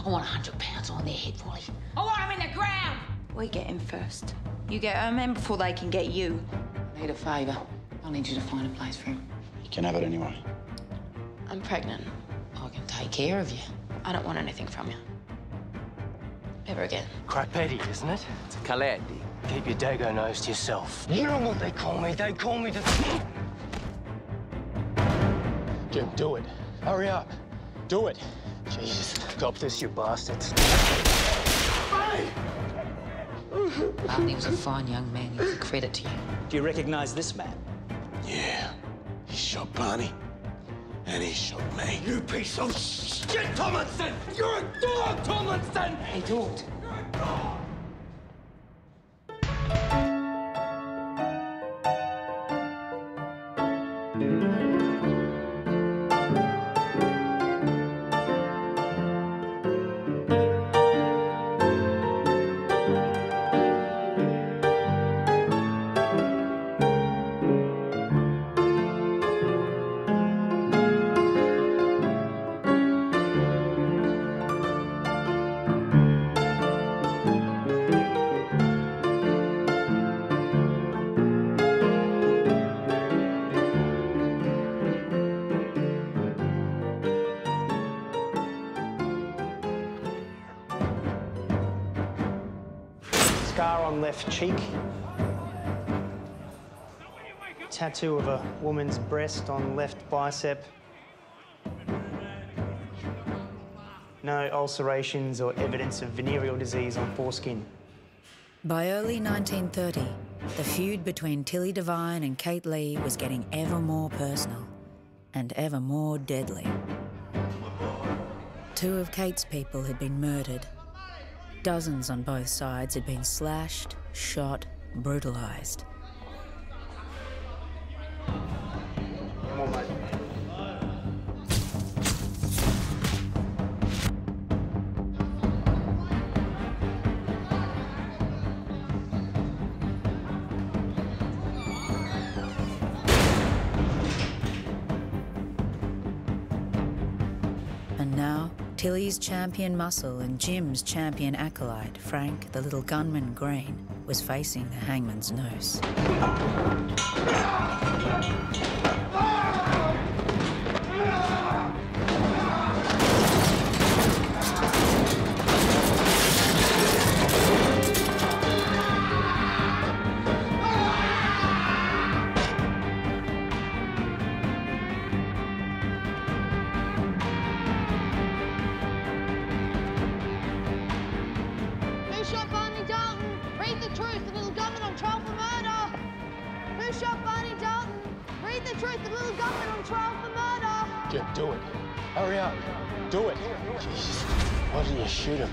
I want £100 on their head, Wally. I want them in the ground! We get him first. You get him in before they can get you. I need a favour. I need you to find a place for him. You can have it anyway. I'm pregnant. I can take care of you. I don't want anything from you. Ever again. Crapetti, isn't it? It's a Caletti. Keep your dago nose to yourself. You know what they call me? They call me the... Jim, do it. Hurry up. Do it. Jesus, cop this, you bastards. Barney was a fine young man. He was a credit to you. Do you recognize this man? Yeah. He shot Barney. And he shot me. You piece of shit, Tomlinson! You're a dog, Tomlinson! He talked. You're a dog! Scar on left cheek. Tattoo of a woman's breast on left bicep. No ulcerations or evidence of venereal disease on foreskin. By early 1930, the feud between Tilly Devine and Kate Leigh was getting ever more personal and ever more deadly. Two of Kate's people had been murdered. Dozens on both sides had been slashed, shot, brutalised. Come on, mate. And now, Tilly's champion muscle and Jim's champion acolyte, Frank, the little gunman Green, was facing the hangman's noose. Who shot Barney Dalton? Read the truth, the little gunman on trial for murder. Who shot Barney Dalton? Read the truth, the little gunman on trial for murder. Jim, do it. Hurry up. Do it. Jesus, why didn't you shoot him?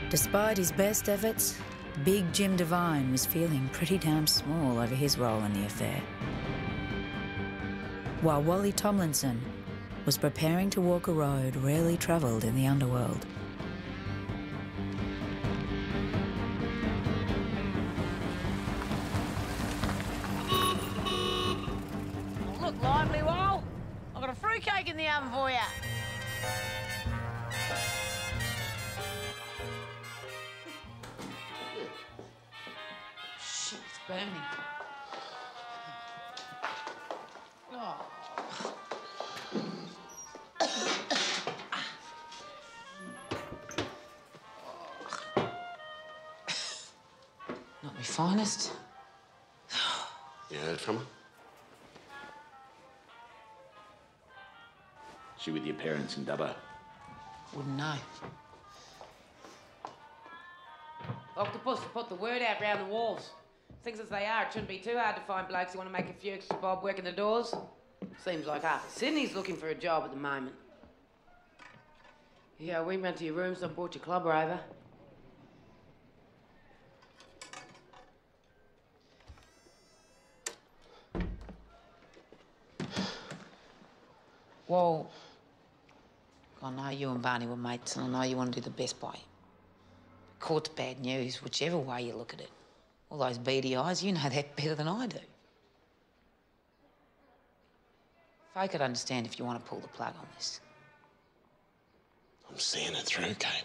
Despite his best efforts, Big Jim Devine was feeling pretty damn small over his role in the affair. While Wally Tomlinson was preparing to walk a road rarely travelled in the underworld. Look lively, Wall. I've got a fruitcake in the oven for you. Shit, it's burning. Oh. Not my finest. You heard from her? She with your parents in Dubbo? Wouldn't know. Octopus put the word out round the walls. Things as they are, it shouldn't be too hard to find blokes who want to make a few extra bob working the doors. Seems like half of Sydney's looking for a job at the moment. Yeah, we went to your rooms and brought your clubber over. Well, I know you and Barney were mates, and I know you want to do the best by him. Court's bad news, whichever way you look at it. All those beady eyes, you know that better than I do. Folk could understand if you want to pull the plug on this. I'm seeing it through, Kate.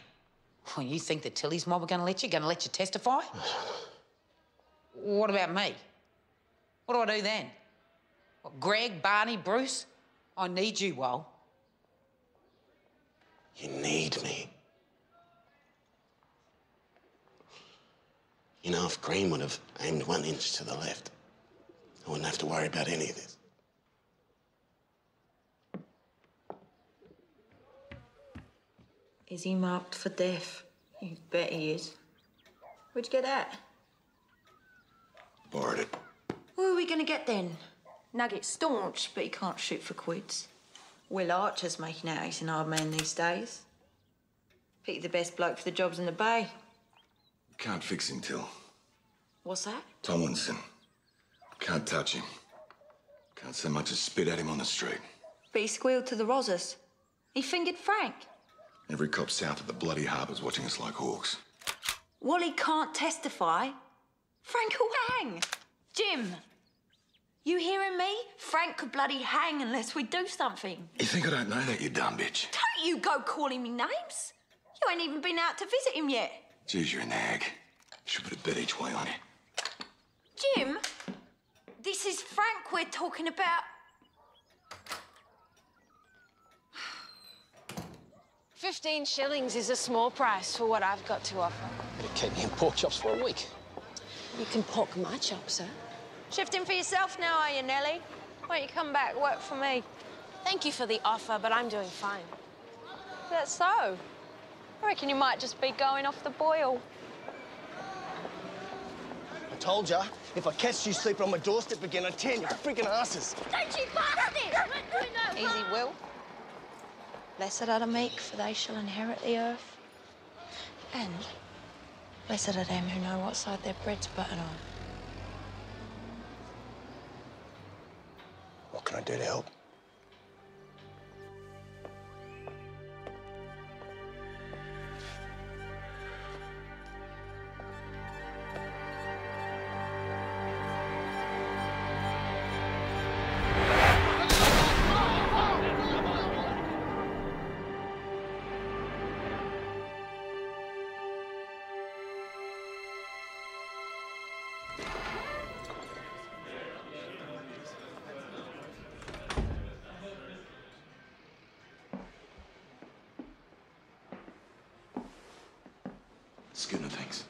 Oh, you think that Tilly's mob are going to let you? Going to let you testify? What about me? What do I do then? What, Greg, Barney, Bruce? I need you, Wal. You need me. You know, if Green would have aimed 1 inch to the left, I wouldn't have to worry about any of this. Is he marked for death? You bet he is. Where'd you get that? Borrowed it. Where are we gonna get then? Nugget's staunch, but he can't shoot for quids. Will Archer's making out he's an hard man these days. Pick the best bloke for the jobs in the Bay. Can't fix him, Till. What's that? Tomlinson. Can't touch him. Can't so much as spit at him on the street. But he squealed to the Rozzers. He fingered Frank. Every cop south of the bloody harbour's watching us like hawks. Wally can't testify. Frank will hang. Jim, you hearing me? Frank could bloody hang unless we do something. You think I don't know that, you dumb bitch? Don't you go calling me names. You ain't even been out to visit him yet. Geez, you're a nag. Should put a bet each way on you. Jim, this is Frank we're talking about. 15 shillings is a small price for what I've got to offer. It'll keep me in pork chops for a week. You can pork my chops, sir. Shifting for yourself now, are you, Nellie? Why don't you come back, work for me? Thank you for the offer, but I'm doing fine. That's so. I reckon you might just be going off the boil. I told ya, if I catch you sleeping on my doorstep again, I'd tear your freaking asses. Don't you bastard! Easy, Will. Blessed are the meek, for they shall inherit the earth. And blessed are them who know what side their bread's buttered on. What can I do to help? Schooner, thanks.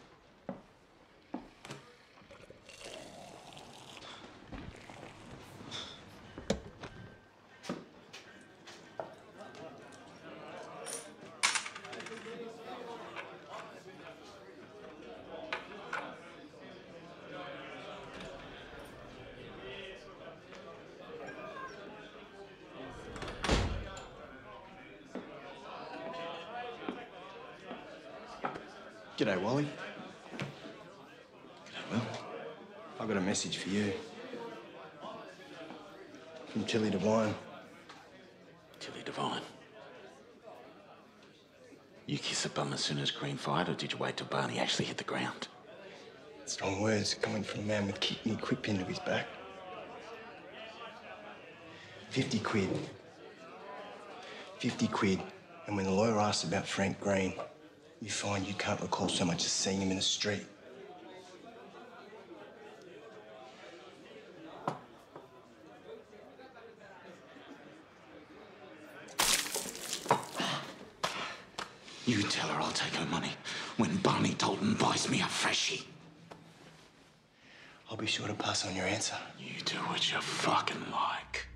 G'day, Wally. G'day, Will. I've got a message for you. From Tilly Devine. Tilly Devine. You kiss a bum as soon as Green fired, or did you wait till Barney actually hit the ground? Strong words coming from a man with kidney quick pinned to his back. 50 quid. 50 quid. And when the lawyer asks about Frank Green, you find you can't recall so much as seeing him in the street. You tell her I'll take her money when Barney Dalton buys me a freshie. I'll be sure to pass on your answer. You do what you fucking like.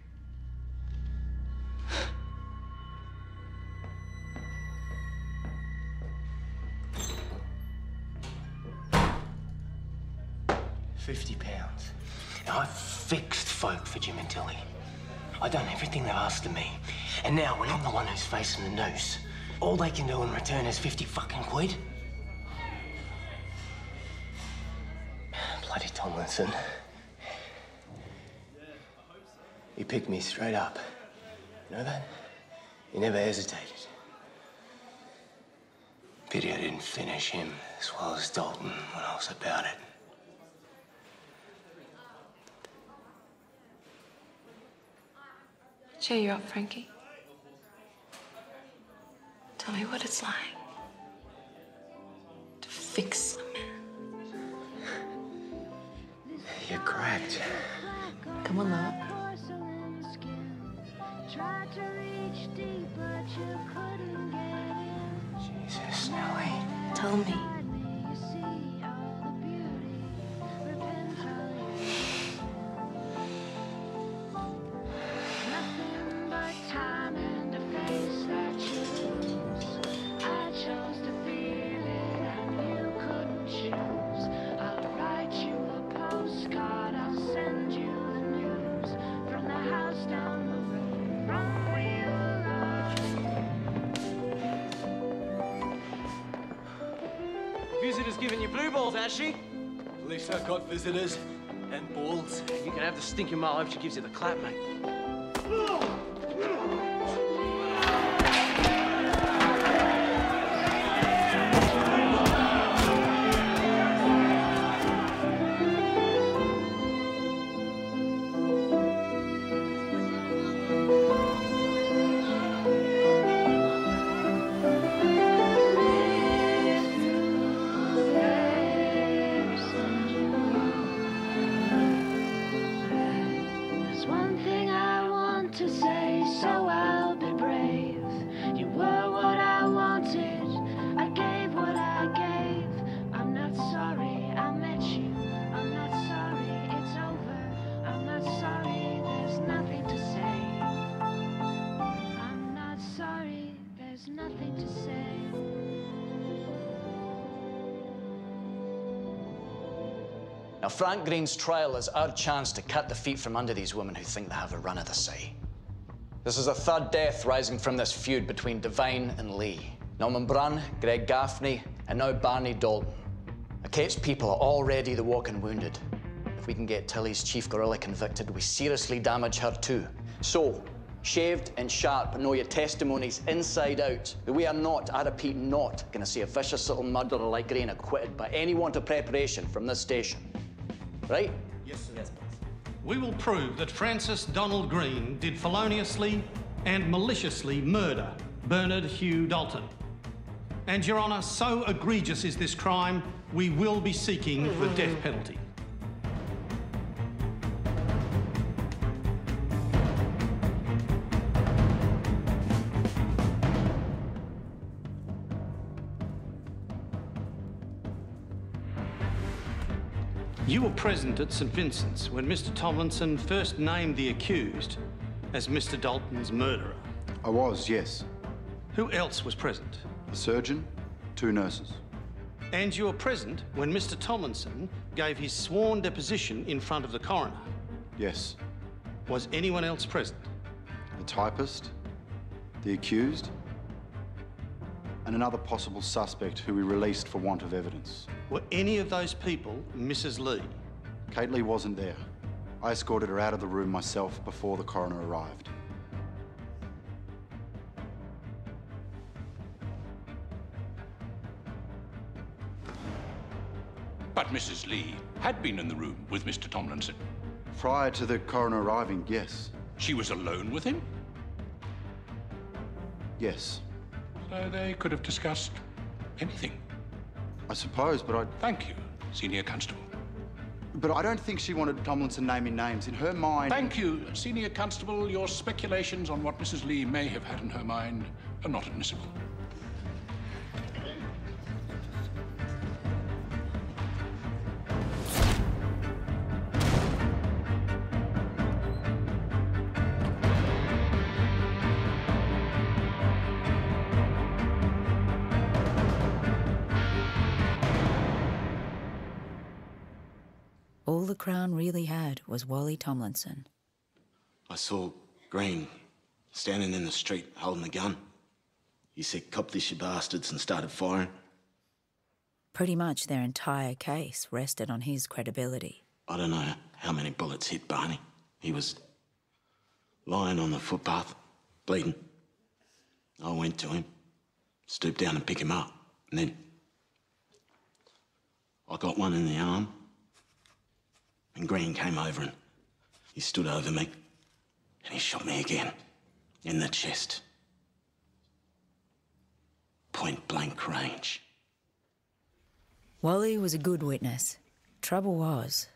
£50. Now, I've fixed folk for Jim and Tilly. I've done everything they've asked of me. And now, when I'm the one who's facing the noose, all they can do in return is 50 fucking quid. Bloody Tomlinson. He picked me straight up. You know that? He never hesitated. Pity I didn't finish him as well as Dalton when I was about it. Cheer you up, Frankie. Tell me what it's like to fix a man. You're cracked. Come on, love. Jesus, Nellie. Tell me. Visitor's giving you blue balls, has she? At least I've got visitors and balls. You can have the stinking mole. I hope she gives you the clap, mate. Now, Frank Green's trial is our chance to cut the feet from under these women who think they have a run of the say. This is a third death rising from this feud between Devine and Leigh. Norman Brunn, Greg Gaffney, and now Barney Dalton. Now, Kate's people are already the walking wounded. If we can get Tilly's chief gorilla convicted, we seriously damage her too. So, shaved and sharp, know your testimonies inside out. We are not, I repeat, not going to see a vicious little murderer like Green acquitted by any want of preparation from this station. Right? Yes, sir. Yes, please. We will prove that Francis Donald Green did feloniously and maliciously murder Bernard Hugh Dalton. And, Your Honour, so egregious is this crime, we will be seeking the death penalty. You were present at St. Vincent's when Mr. Tomlinson first named the accused as Mr. Dalton's murderer. I was, yes. Who else was present? A surgeon, 2 nurses. And you were present when Mr. Tomlinson gave his sworn deposition in front of the coroner? Yes. Was anyone else present? The typist, the accused, and another possible suspect who we released for want of evidence. Were any of those people Mrs. Leigh? Kate Leigh wasn't there. I escorted her out of the room myself before the coroner arrived. But Mrs. Leigh had been in the room with Mr. Tomlinson. Prior to the coroner arriving, yes. She was alone with him? Yes. So they could have discussed anything. I suppose, but I... Thank you, Senior Constable. But I don't think she wanted Tomlinson naming names. In her mind... Thank you, Senior Constable. Your speculations on what Mrs. Leigh may have had in her mind are not admissible. All the Crown really had was Wally Tomlinson. I saw Green standing in the street holding a gun. He said, "Cop this, you bastards," and started firing. Pretty much their entire case rested on his credibility. I don't know how many bullets hit Barney. He was lying on the footpath, bleeding. I went to him, stooped down and picked him up, and then I got one in the arm. And Green came over and he stood over me and he shot me again in the chest. blank range. Wally was a good witness. Trouble was,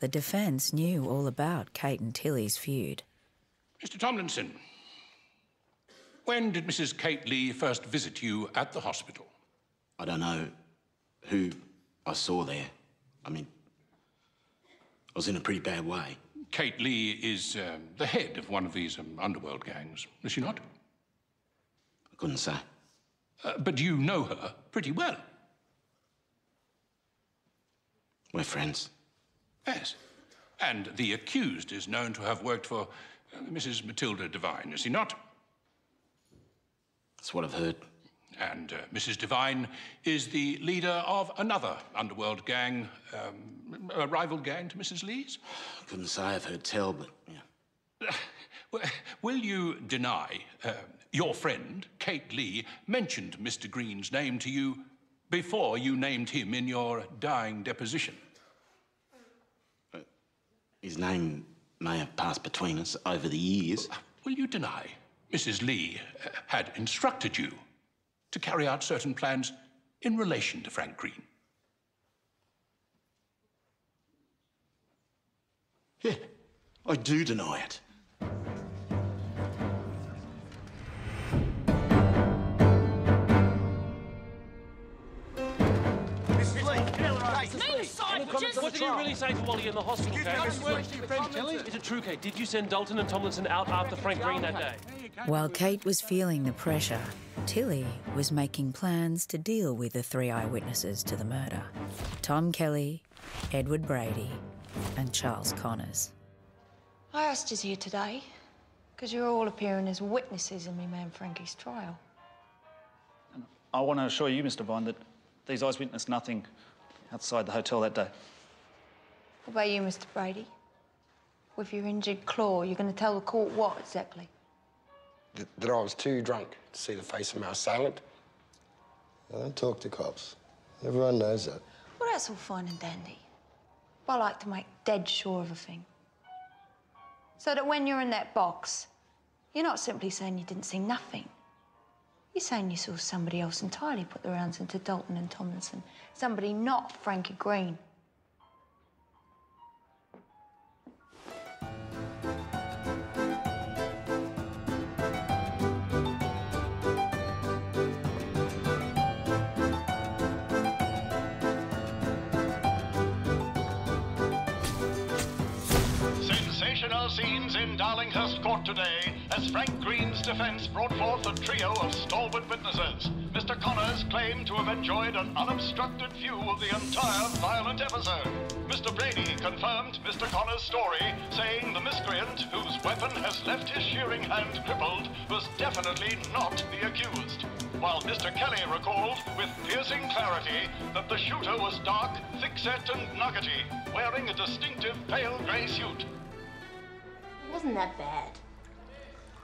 the defence knew all about Kate and Tilly's feud. Mr. Tomlinson, when did Mrs. Kate Leigh first visit you at the hospital? I don't know who I saw there. I mean, I was in a pretty bad way. Kate Leigh is the head of one of these underworld gangs, is she not? I couldn't say. But you know her pretty well. We're friends. Yes. And the accused is known to have worked for Mrs. Matilda Devine, is he not? That's what I've heard. And Mrs. Devine is the leader of another underworld gang, a rival gang to Mrs. Leigh's? I couldn't say, I've heard tell, but yeah. Will you deny your friend, Kate Leigh, mentioned Mr. Green's name to you before you named him in your dying deposition? His name may have passed between us over the years. Will you deny Mrs. Leigh had instructed you to carry out certain plans in relation to Frank Green? Yeah, I do deny it. What did you really say to Wally in the hospital, Kate? Is it true, Kate? Did you send Dalton and Tomlinson out after Frank Green that day? While Kate was feeling the pressure, Tilly was making plans to deal with the three eyewitnesses to the murder: Tom Kelly, Edward Brady, and Charles Connors. I asked you here today because you're all appearing as witnesses in me man Frankie's trial. I want to assure you, Mr. Devine, that these eyes witnessed nothing outside the hotel that day. What about you, Mr. Brady? With your injured claw, you're going to tell the court what exactly? That I was too drunk to see the face of my assailant. I don't talk to cops. Everyone knows that. Well, that's all fine and dandy. But I like to make dead sure of a thing. So that when you're in that box, you're not simply saying you didn't see nothing. You're saying you saw somebody else entirely put the rounds into Dalton and Tomlinson. Somebody not Frankie Green. Sensational scenes in Darlinghurst Court today as Frank Green's defence brought forth a trio of stalwart witnesses. Mr. Connors claimed to have enjoyed an unobstructed view of the entire violent episode. Mr. Brady confirmed Mr. Connors' story, saying the miscreant, whose weapon has left his shearing hand crippled, was definitely not the accused. While Mr. Kelly recalled with piercing clarity that the shooter was dark, thick-set and nuggety, wearing a distinctive pale grey suit. It wasn't that bad.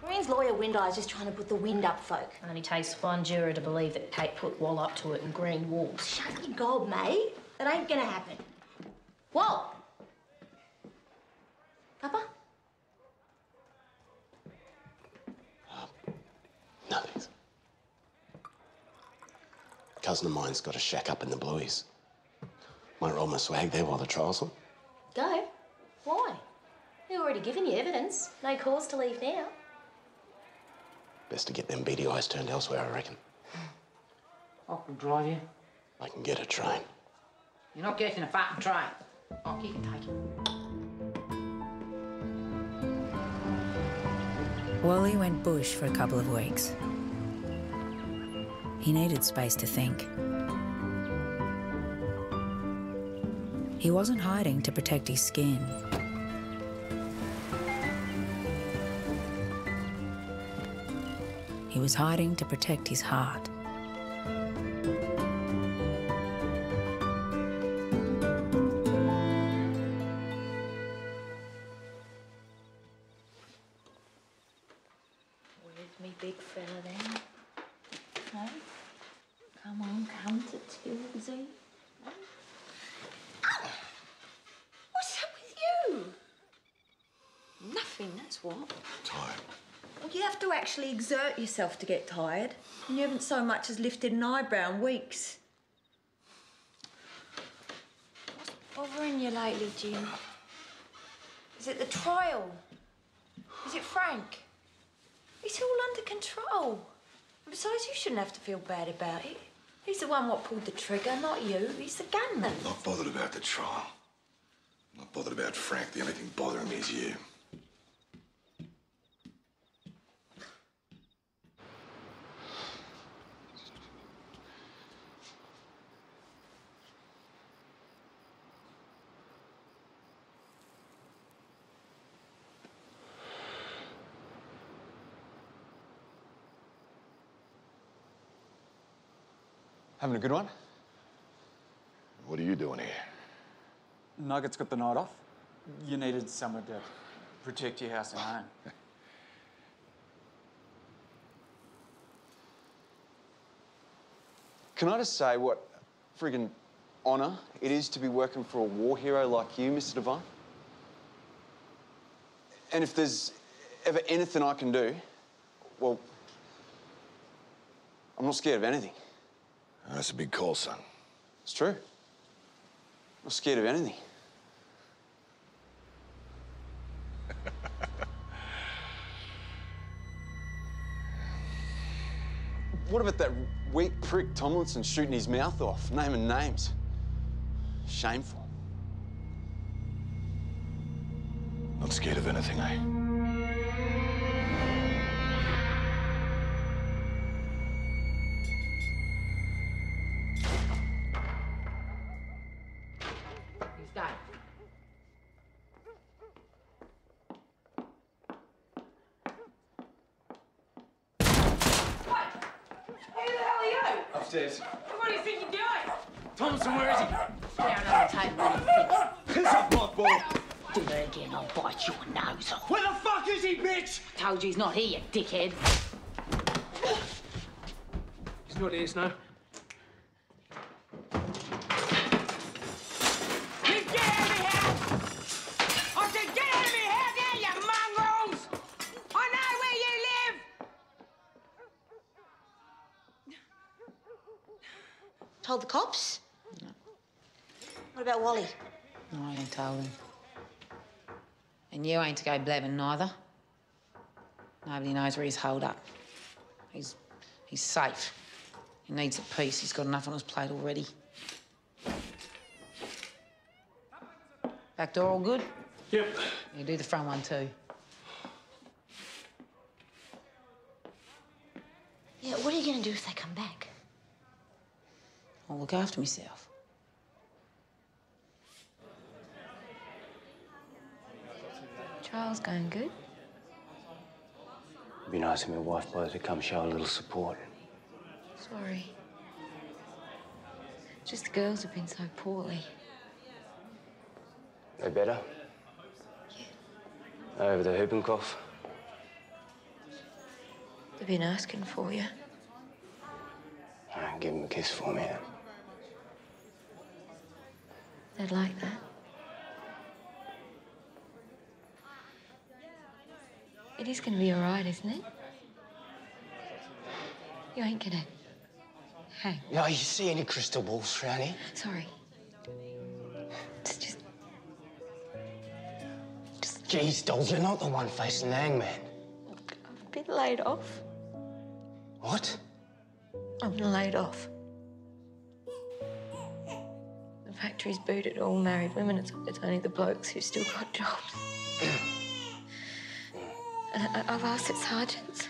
Green's lawyer Windeye's just trying to put the wind up folk. Only takes one juror to believe that Kate put Wall up to it and Green walls. Shut your gob, mate. That ain't gonna happen. Wall! Papa? No, thanks. A cousin of mine's got a shack up in the Blueies. Might roll my swag there while the trial's on. Go. Why? They've already given you evidence. No cause to leave now. Best to get them beady eyes turned elsewhere, I reckon. I can drive you. I can get a train. You're not getting a fucking train. Oh, you can take it. Wally went bush for a couple of weeks. He needed space to think. He wasn't hiding to protect his skin. He was hiding to protect his heart. Where's me big fella then? No? Come on, come to Tilsy. No? What's up with you? Nothing, that's what. Tired. Oh, You have to actually exert yourself to get tired. And you haven't so much as lifted an eyebrow in weeks. What's bothering you lately, Jim? Is it the trial? Is it Frank? It's all under control. And besides, you shouldn't have to feel bad about it. He's the one what pulled the trigger, not you. He's the gunman. Not bothered about the trial. Not bothered about Frank. The only thing bothering me is you. Having a good one? What are you doing here? Nugget's got the night off. You needed somewhere to protect your house and home. Can I just say what friggin' honour it is to be working for a war hero like you, Mr. Devine? And if there's ever anything I can do, well, I'm not scared of anything. That's a big call, son. It's true. I'm not scared of anything. What about that weak prick Tomlinson shooting his mouth off, naming names? Shameful. Not scared of anything, eh? Upstairs. What do you think you're doing? Tomlinson, where is he? Down on the table, what do you think? Piss off, mothball! Do that again, I'll bite your nose off. Where the fuck is he, bitch? Told you he's not here, you dickhead. He's not here, Snow. Get out of my house! I said get out of my house now, you mongrels! I know where you live! Told the cops? No. What about Wally? No, I ain't told him. And you ain't to go blabbing neither. Nobody knows where he's holed up. He's safe. He needs a peace. He's got enough on his plate already. Back door all good? Yep. You do the front one too. Yeah, what are you going to do if they come back? I'll look after myself. Trial's going good. It'd be nice if my wife bothered to come show a little support. Sorry. Just the girls have been so poorly. They better? Yeah. Over the whooping cough? They've been asking for you. All right, give them a kiss for me, then. They'd like that. It is going to be all right, isn't it? You ain't gonna hang. No, you see any crystal balls around here? Sorry. It's just... Geez, doll, you're not the one facing the hangman. I've been laid off. What? I'm laid off. The factory's booted all married women. It's only the blokes who've still got jobs. And I've asked at sergeants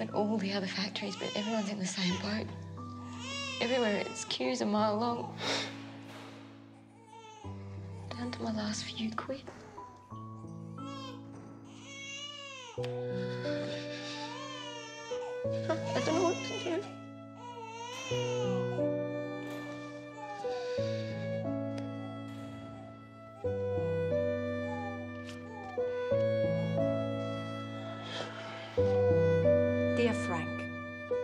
and all the other factories, but everyone's in the same boat. Everywhere it's queues a mile long. Down to my last few quid. I don't know what to do. Dear Frank,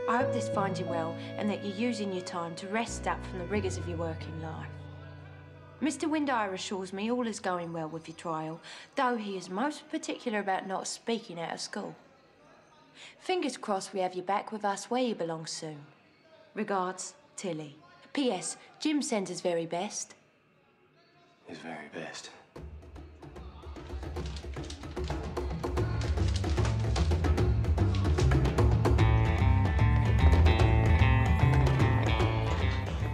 I hope this finds you well and that you're using your time to rest up from the rigours of your working life. Mr. Windire assures me all is going well with your trial, though he is most particular about not speaking out of school. Fingers crossed we have you back with us where you belong soon. Regards, Tilly. P.S. Jim sends his very best. His very best.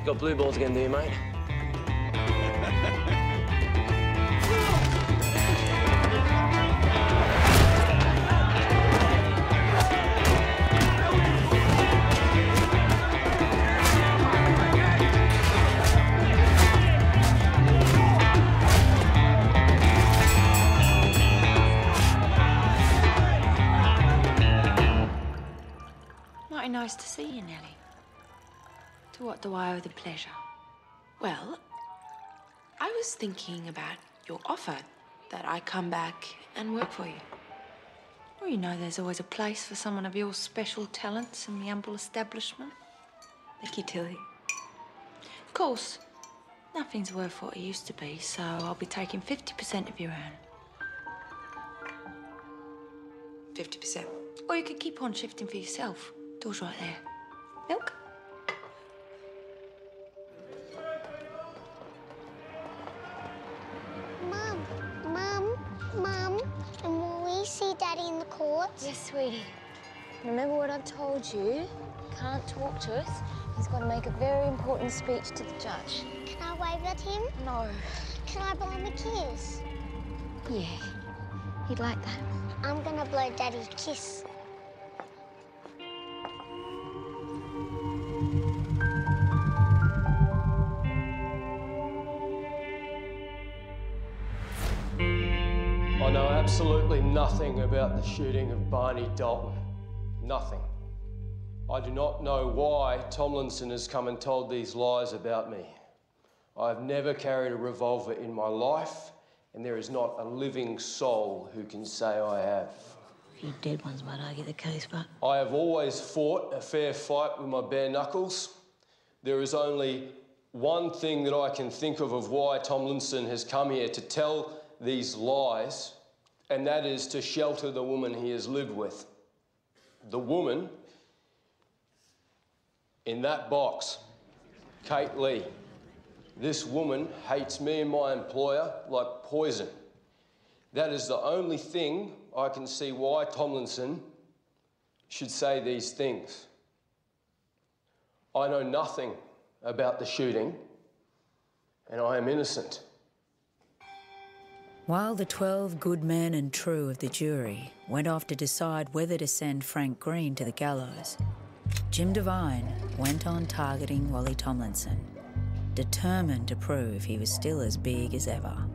Got blue balls again, do you, mate? Mighty nice to see you, Nellie. To what do I owe the pleasure? Well, I was thinking about your offer that I come back and work for you. Well, you know there's always a place for someone of your special talents in the humble establishment. Thank you, Tilly. Of course, nothing's worth what it used to be, so I'll be taking 50% of your earn. 50%. Or you could keep on shifting for yourself. Door's right there. Milk? Mum, and will we see Daddy in the courts? Yes, sweetie. Remember what I've told you? Can't talk to us. He's got to make a very important speech to the judge. Can I wave at him? No. Can I blow him a kiss? Yeah, he'd like that. I'm gonna blow Daddy a kiss. I know absolutely nothing about the shooting of Barney Dalton. Nothing. I do not know why Tomlinson has come and told these lies about me. I've never carried a revolver in my life, and there is not a living soul who can say I have. You dead ones might argue the case, but... I have always fought a fair fight with my bare knuckles. There is only one thing that I can think of why Tomlinson has come here to tell these lies, and that is to shelter the woman he has lived with. The woman in that box, Kate Leigh. This woman hates me and my employer like poison. That is the only thing I can see why Tomlinson should say these things. I know nothing about the shooting, and I am innocent. While the 12 good men and true of the jury went off to decide whether to send Frank Green to the gallows, Jim Devine went on targeting Wally Tomlinson, determined to prove he was still as big as ever.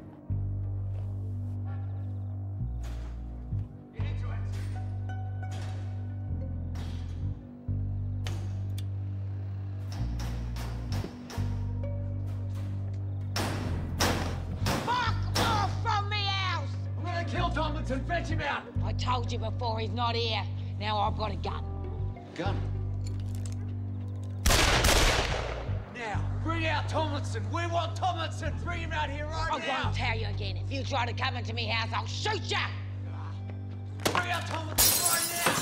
Fetch him out! I told you before, he's not here. Now I've got a gun. Gun? Now, bring out Tomlinson. We want Tomlinson. Bring him out here right now. I won't tell you again. If you try to come into me house, I'll shoot you. Bring out Tomlinson right now.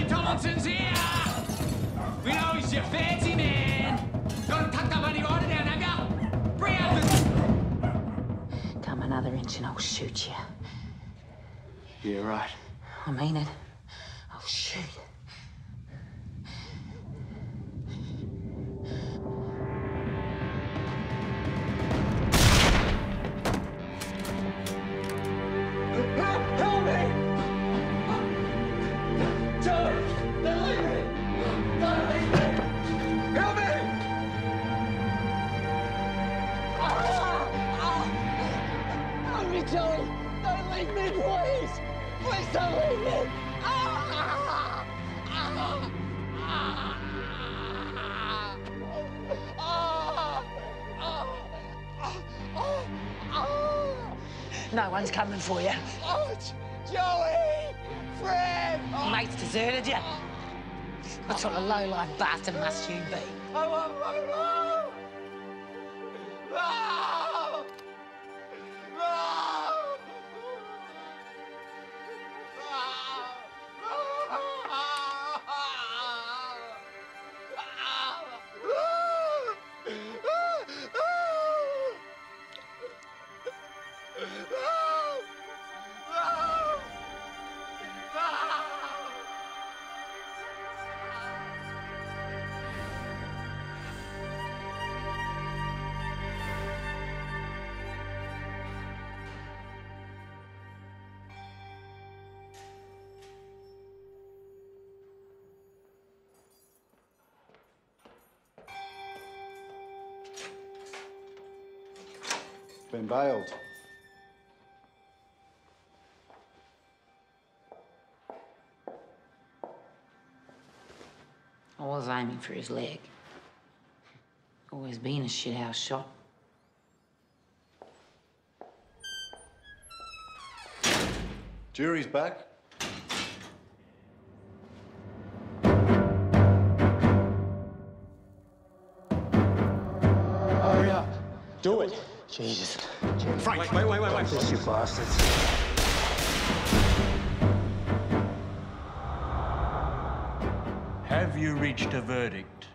Tomlinson's here! We know he's your fancy man! Got him tucked up under your order down, have ya? Bring out the... Come another inch and I'll shoot you. Yeah, right. I mean it. I'll shoot. Help me! Joe! Don't leave me! Don't leave me! Help me! Help me, Joey! Don't leave me, please! Please don't leave me! No one's coming for you. Oh, Joey! Fred! Your mate's deserted you. What sort of low-life bastard must you be? I want my mom! No! No! Been bailed. I was aiming for his leg. Always been a shithouse shot. Jury's back. Hurry up. Do it. Jesus. Frank, wait. This you bastards. Have you reached a verdict?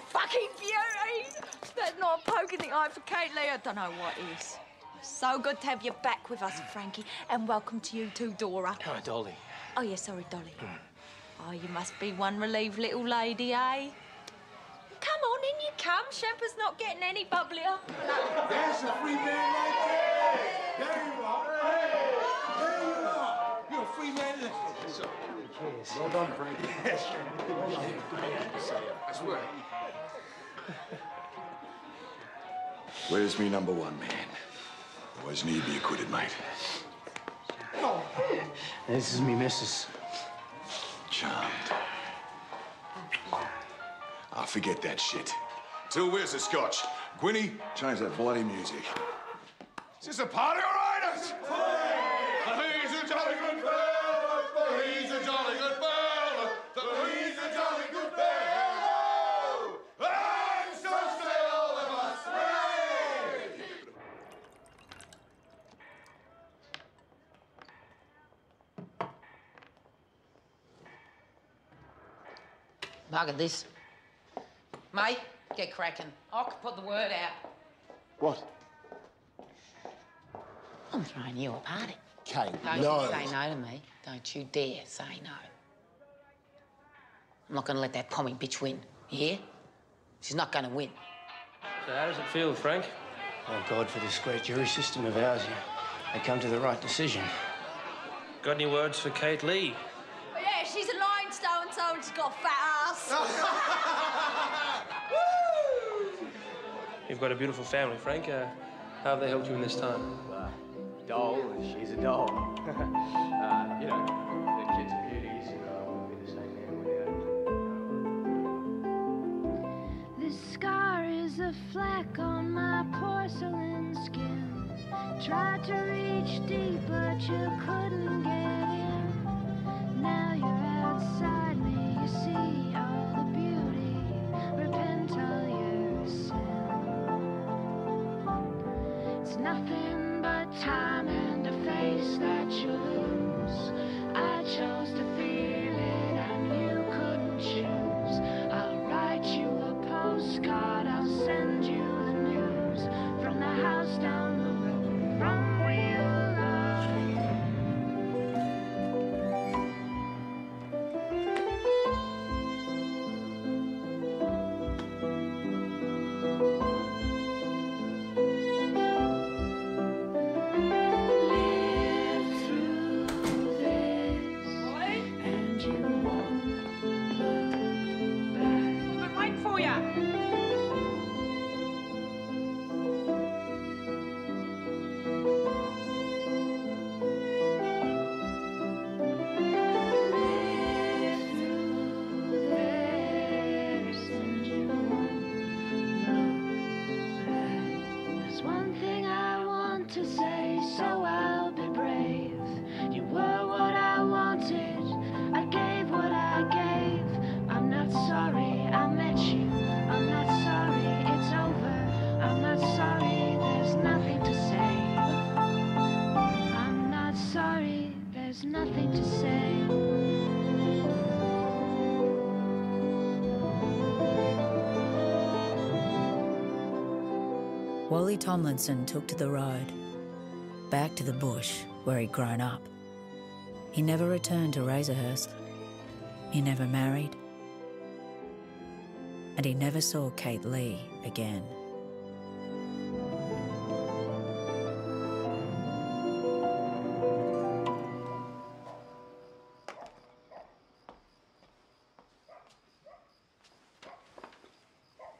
Fucking beauties! That's not a poke in the eye for Kate Leigh. I don't know what is. So good to have you back with us, Frankie, and welcome to you too, Dora. Oh, Dolly. Oh, yeah, sorry, Dolly. Oh, you must be one relieved little lady, eh? Come on, in you come. Champers not getting any bubblier. There's a free man right there. There you are. Hey, there you are. You're a free man. Well done, Frank. I swear. Where's me number one man? Boys need to be acquitted, mate. This is me missus. Charmed. I'll forget that shit. Till, where's the scotch? Gwynny, change that bloody music. Is this a party or right? He's a jolly good fellow. He's a jolly good fellow. He's a jolly good fellow. And so say all of us. Hooray! Bugger this. Mate, get cracking. I can put the word out. What? I'm throwing you a party. Kate, Don't no. you say no to me. Don't you dare say no. I'm not going to let that pommy bitch win. You hear? She's not going to win. So how does it feel, Frank? Thank God for this great jury system of ours. They come to the right decision. Got any words for Kate Leigh? Oh, yeah, she's a limestone, so she's got a fat ass. You've got a beautiful family, Frank. How have they helped you in this time? Doll, she's a doll. You know, the kids are beauties. I wouldn't be the same man without. This scar is a fleck on my porcelain skin. Tried to reach deep, but you couldn't get in. Now you're outside me, you see all the beauty. Repent all your sin. It's nothing but time and a face that you lose. I chose to feel it and you couldn't choose. I'll write you a postcard, I'll send you the news from the house down the road, from where you live Wally Tomlinson took to the road, back to the bush where he'd grown up. He never returned to Razorhurst. He never married. And he never saw Kate Leigh again.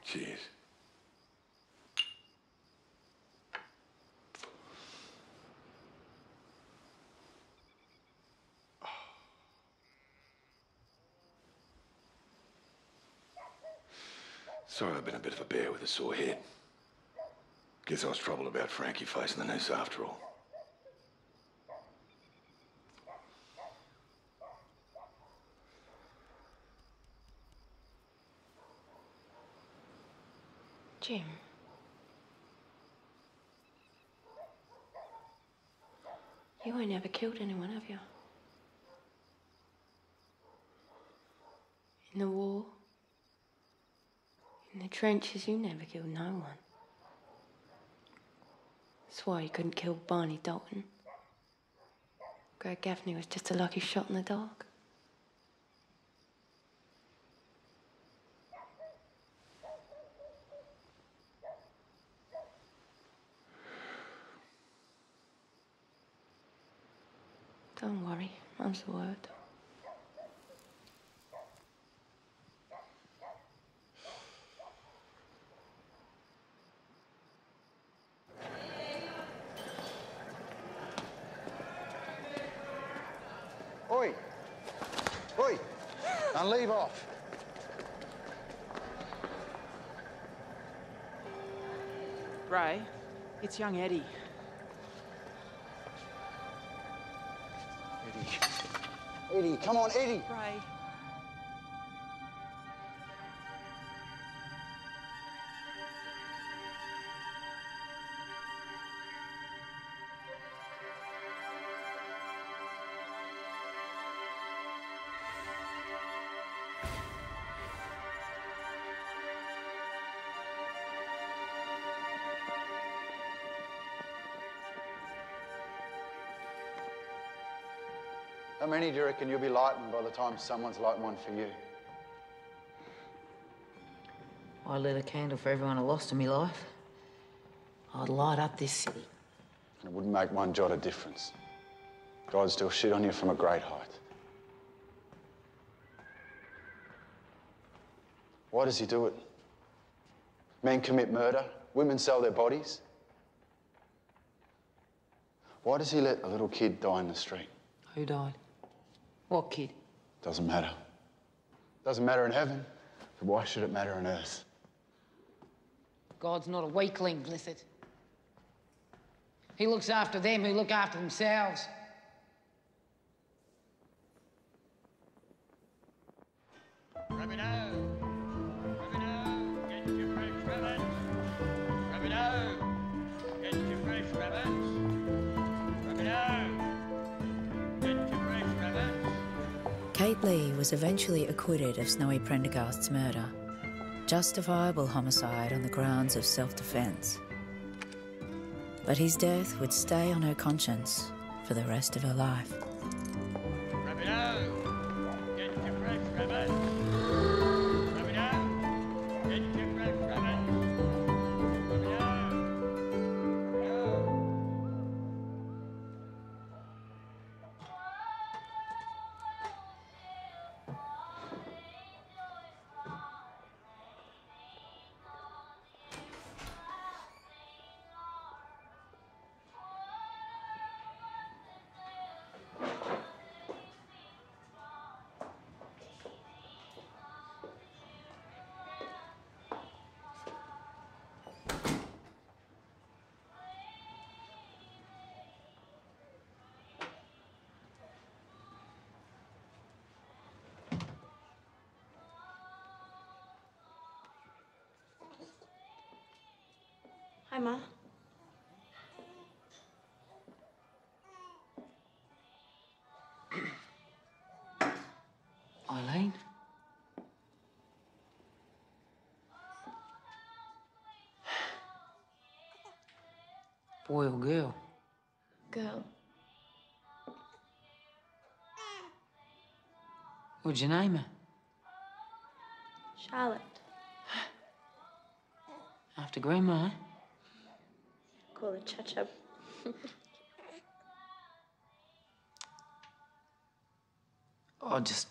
Cheers. Sorry I've been a bit of a bear with a sore head. Guess I was troubled about Frankie facing the noose after all. Jim. You ain't ever killed anyone, have you? In the war? In the trenches, you never killed no one. That's why you couldn't kill Barney Dalton. Greg Gaffney was just a lucky shot in the dark. Don't worry, Mum's the word. Oi! Oi! Now leave off. Ray, it's young Eddie. Eddie, come on, Eddie! Ray. How many do you reckon you'll be lighting by the time someone's lighting one for you? I lit a candle for everyone I lost in my life. I'd light up this city. And it wouldn't make one jot of difference. God'd still shit on you from a great height. Why does he do it? Men commit murder, women sell their bodies. Why does he let a little kid die in the street? Who died? What kid? Doesn't matter. Doesn't matter in heaven, but why should it matter on earth? God's not a weakling, Blissett. He looks after them who look after themselves. Kate Leigh was eventually acquitted of Snowy Prendergast's murder. Justifiable homicide on the grounds of self-defence. But his death would stay on her conscience for the rest of her life. Hi, Ma. Eileen? Boy or girl? Girl. What'd you name her? Charlotte. After Grandma, eh? Call her Cha-Cha. I just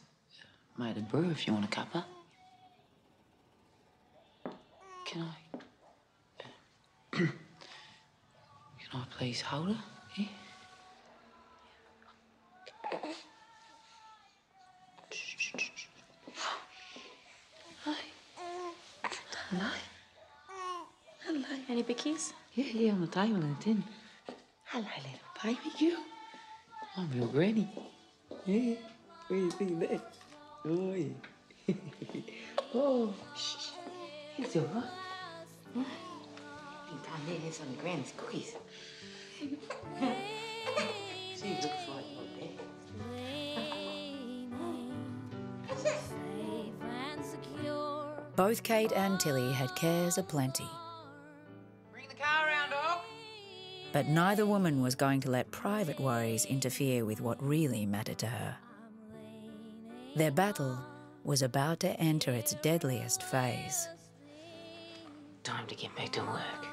made a brew if you want a cuppa. Can I please hold her? Yeah? Hi. Hello. Hello. Any bickies? Yeah, on the table in the tin. Hello, little baby girl. I'm your granny. Yeah. What do you think of that? Oh, yeah. Oh, shh. It's all right. Huh? You come there, have some of Granny's cookies. She looks like your dad. Both Kate and Tilly had cares aplenty. Bring the car around, dog. But neither woman was going to let private worries interfere with what really mattered to her. Their battle was about to enter its deadliest phase. Time to get back to work.